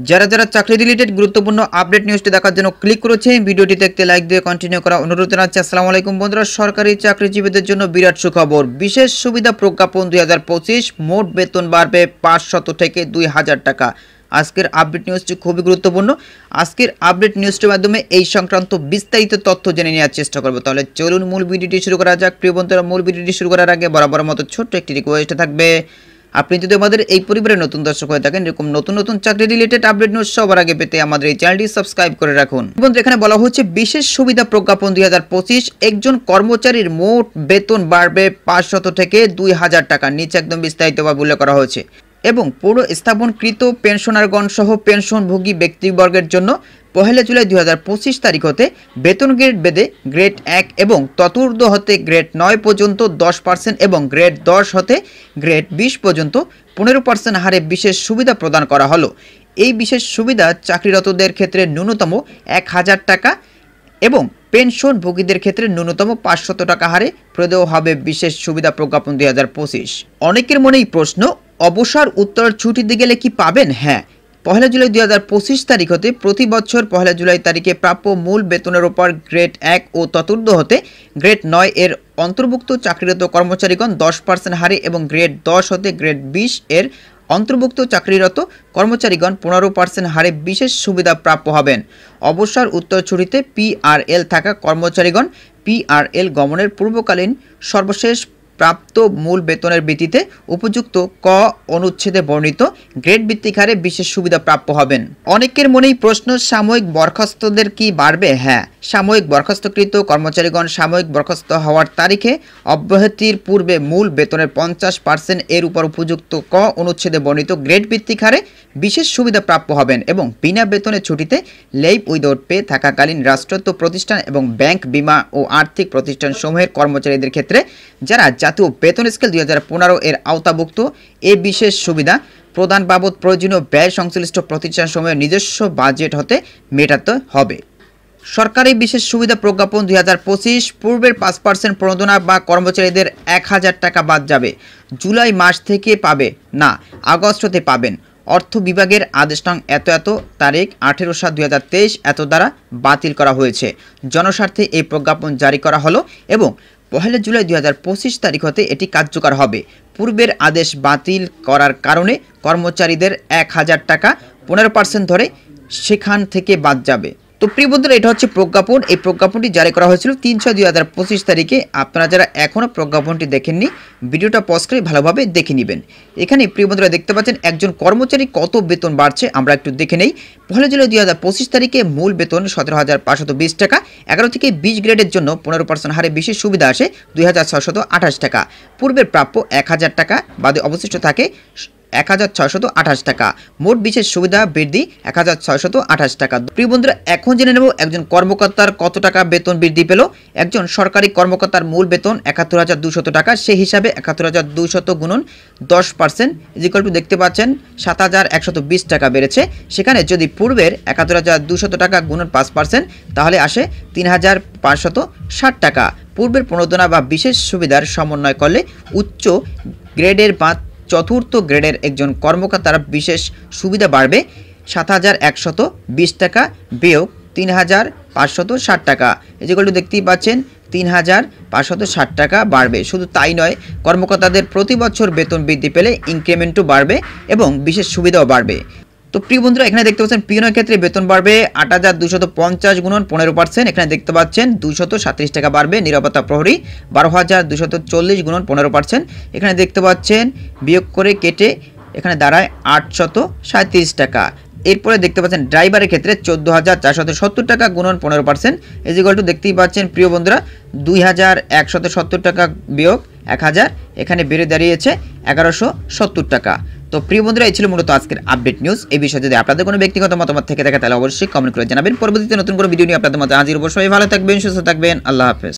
যারা যারা চাকরি রিলেটেড গুরুত্বপূর্ণ আপডেট নিউজটি দেখার জন্য ক্লিক করেছেন, ভিডিওটি দেখতে লাইক দিয়ে কন্টিনিউ করা অনুরোধ জানাচ্ছি। আসসালামু আলাইকুম বন্ধুরা, সরকারি চাকরিজীবীদের জন্য বিরাট সুখবর। বিশেষ সুবিধা প্রজ্ঞাপন 2025, মোট বেতন বাড়বে 500 থেকে 2000 টাকা। আজকের আপডেট নিউজটি খুবই গুরুত্বপূর্ণ। আজকের আপডেট নিউজটির মাধ্যমে এই সংক্রান্ত বিস্তারিত তথ্য জেনে নেওয়ার চেষ্টা করব। তাহলে চলুন মূল ভিডিওটি শুরু করা যাক। প্রিয় বন্ধুরা, মূল ভিডিওটি শুরু করার আগে বরাবর মতো ছোট্ট একটি রিকোয়েস্ট থাকবে, আপনি যদি আমাদের এই পরিবারের নতুন দর্শক হয়ে থাকেন, এরকম নতুন নতুন চাকরি রিলেটেড আপডেট নিউজ সবার আগে পেতে আমাদের এই চ্যানেলটি সাবস্ক্রাইব করে রাখুন। বন্ধু, এখানে বলা হচ্ছে বিশেষ সুবিধা প্রজ্ঞাপন 2025, একজন কর্মচারীর মোট বেতন বাড়বে 500 থেকে 2000 টাকা। নিচে একদম বিস্তারিতভাবে উল্লেখ করা হয়েছে। এবং পুরো স্থাপনকৃত পেনশনারগণ সহ পেনশনভোগী ব্যক্তিবর্গের জন্য 1 জুলাই 2025 তারিখ হতে বেতন গ্রেড বেদে গ্রেড 1 এবং ততূর্ধ্ব হতে গ্রেড 9 পর্যন্ত 10% এবং গ্রেড 10 হতে গ্রেড 20 পর্যন্ত 15% হারে বিশেষ সুবিধা প্রদান করা হলো। এই বিশেষ সুবিধা চাকরিরতদের ক্ষেত্রে ন্যূনতম 1000 টাকা এবং পেনশনভোগীদের ক্ষেত্রে ন্যূনতম 500 টাকা হারে প্রদেয় হবে বিশেষ সুবিধা প্রজ্ঞাপন 2025। অনেকের মনেই প্রশ্ন, অবসর উত্তর ছুটিতে গেলে কি পাবেন? হ্যাঁ, 1 জুলাই 2025 তারিখ হতে প্রতি বছর 1 জুলাই তারিখে প্রাপ্য মূল বেতনের উপর গ্রেড 1 ও ততূর্ধ্ব হতে গ্রেড 9 এর অন্তর্ভুক্ত চাকরিরত কর্মচারীগণ 10% হারে এবং গ্রেড 10 হতে গ্রেড 20 এর অন্তর্ভুক্ত চাকরিরত কর্মচারীগণ 15% হারে বিশেষ সুবিধা প্রাপ্য হবেন। অবসর উত্তর ছুটিতে PRL থাকা কর্মচারীগণ PRL গমনের পূর্বকালীন সর্বশেষ প্রাপ্ত মূল বেতনের ভিত্তিতে উপযুক্ত ক অনুচ্ছেদে বর্ণিত গ্রেড ভিত্তিক হারে বিশেষ সুবিধা প্রাপ্য হবেন। অনেকের মনেই প্রশ্ন, সাময়িক বরখাস্তদের কি বাড়বে? হ্যাঁ, সাময়িক বরখাস্তকৃত কর্মচারীগণ সাময়িক বরখাস্ত হওয়ার তারিখে অব্যাহতির পূর্বে মূল বেতনের 50% এর উপর উপযুক্ত ক অনুচ্ছেদে বর্ণিত গ্রেড ভিত্তিক হারে বিশেষ সুবিধা প্রাপ্য হবেন এবং বিনা বেতনে ছুটিতে লিভ উইদাউট পে থাকাকালীন রাষ্ট্রায়ত্ত প্রতিষ্ঠান এবং ব্যাংক, বিমা ও আর্থিক প্রতিষ্ঠানসমূহের কর্মচারীদের ক্ষেত্রে যারা জাতীয় বেতন স্কেল 2015 এর আওতাভুক্ত এই বিশেষ সুবিধা প্রদান বাবদ প্রয়োজনীয় ব্যয় সংশ্লিষ্ট প্রতিষ্ঠানসমূহের নিজস্ব বাজেট হতে মেটাতে হবে। সরকারি বিশেষ সুবিধা প্রজ্ঞাপন 2025 পূর্বের 5% প্রণোদনা বা কর্মচারীদের 1000 টাকা বাদ যাবে। জুলাই মাস থেকে পাবে না, আগস্ট হতে পাবেন। অর্থ বিভাগের আদেশ নং এত এত তারিখ 18/7/2023 এত দ্বারা বাতিল করা হয়েছে। জনস্বার্থে এই প্রজ্ঞাপন জারি করা হলো এবং 1 জুলাই 2025 তারিখ হতে এটি কার্যকর হবে। পূর্বের আদেশ বাতিল করার কারণে কর্মচারীদের 1000 টাকা 15% ধরে সেখান থেকে বাদ যাবে। তো প্রিয় বন্ধুরা, এটা হচ্ছে প্রজ্ঞাপন। এই প্রজ্ঞাপনটি জারি করা হয়েছিল 3/6/2025 তারিখে। আপনারা যারা এখনও প্রজ্ঞাপনটি দেখেননি, ভিডিওটা পজ করে ভালোভাবে দেখে নেবেন। এখানে প্রিয় বন্ধুরা দেখতে পাচ্ছেন একজন কর্মচারী কত বেতন বাড়ছে, আমরা একটু দেখে নেই। 1 জুলাই 2025 তারিখে মূল বেতন 17,520 টাকা। 11 থেকে 20 গ্রেডের জন্য 15% হারে বিশেষ সুবিধা আসে 2,628 টাকা। পূর্বের প্রাপ্য 1000 টাকা বাদে অবশিষ্ট থাকে 1,628 টাকা। মোট বিশেষ সুবিধা বৃদ্ধি 1,628 টাকা। প্রিয় বন্ধুরা, এখন জেনে নেব একজন কর্মকর্তার কত টাকা বেতন বৃদ্ধি পেল। একজন সরকারি কর্মকর্তার মূল বেতন 71,200 টাকা। সেই হিসাবে 71,200 গুণন 10% ইকুয়াল টু দেখতে পাচ্ছেন 7,120 টাকা বেড়েছে। সেখানে যদি পূর্বের 71,200 টাকা গুণন 5% তাহলে আসে 3,560 টাকা। পূর্বের প্রণোদনা বা বিশেষ সুবিধার সমন্বয় করলে উচ্চ গ্রেডের বা চতুর্থ গ্রেডের একজন কর্মকর্তার বিশেষ সুবিধা বাড়বে 7,120 টাকা বিয়োগ 3,560 টাকা। যেগুলো দেখতেই পাচ্ছেন 3,560 টাকা বাড়বে। শুধু তাই নয়, কর্মকর্তাদের প্রতি বছর বেতন বৃদ্ধি পেলে ইনক্রিমেন্টও বাড়বে এবং বিশেষ সুবিধাও বাড়বে। তো প্রিয় বন্ধুরা, এখানে দেখতে পাচ্ছেন পিওনের ক্ষেত্রে বেতন বাড়বে 8,250 গুণন 15%। এখানে দেখতে পাচ্ছেন 237 টাকা বাড়বে। নিরাপত্তা প্রহরী 12,240 গুণন 15%। এখানে দেখতে পাচ্ছেন বিয়োগ করে কেটে এখানে দাঁড়ায় 837 টাকা। এরপরে দেখতে পাচ্ছেন ড্রাইভারের ক্ষেত্রে 14,470 টাকা গুণন 15%। ইকুয়াল টু দেখতেই পাচ্ছেন প্রিয় বন্ধুরা 2,170 টাকা বিয়োগ 1000, এখানে বেড়ে দাঁড়িয়েছে 1,170 টাকা। তো প্রিয় বন্ধুরা, এই ছিল মূলত আজকের আপডেট নিউজ। এই বিষয়ে যদি আপনাদের কোনো ব্যক্তিগত মতামত থেকে থাকে তাহলে অবশ্যই কমেন্ট করে জানাবেন। পরবর্তীতে নতুন কোনো ভিডিও নিয়ে আপনাদের মধ্যে হাজির হব। সবাই ভালো থাকবেন, সুস্থ থাকবেন। আল্লাহ হাফেজ।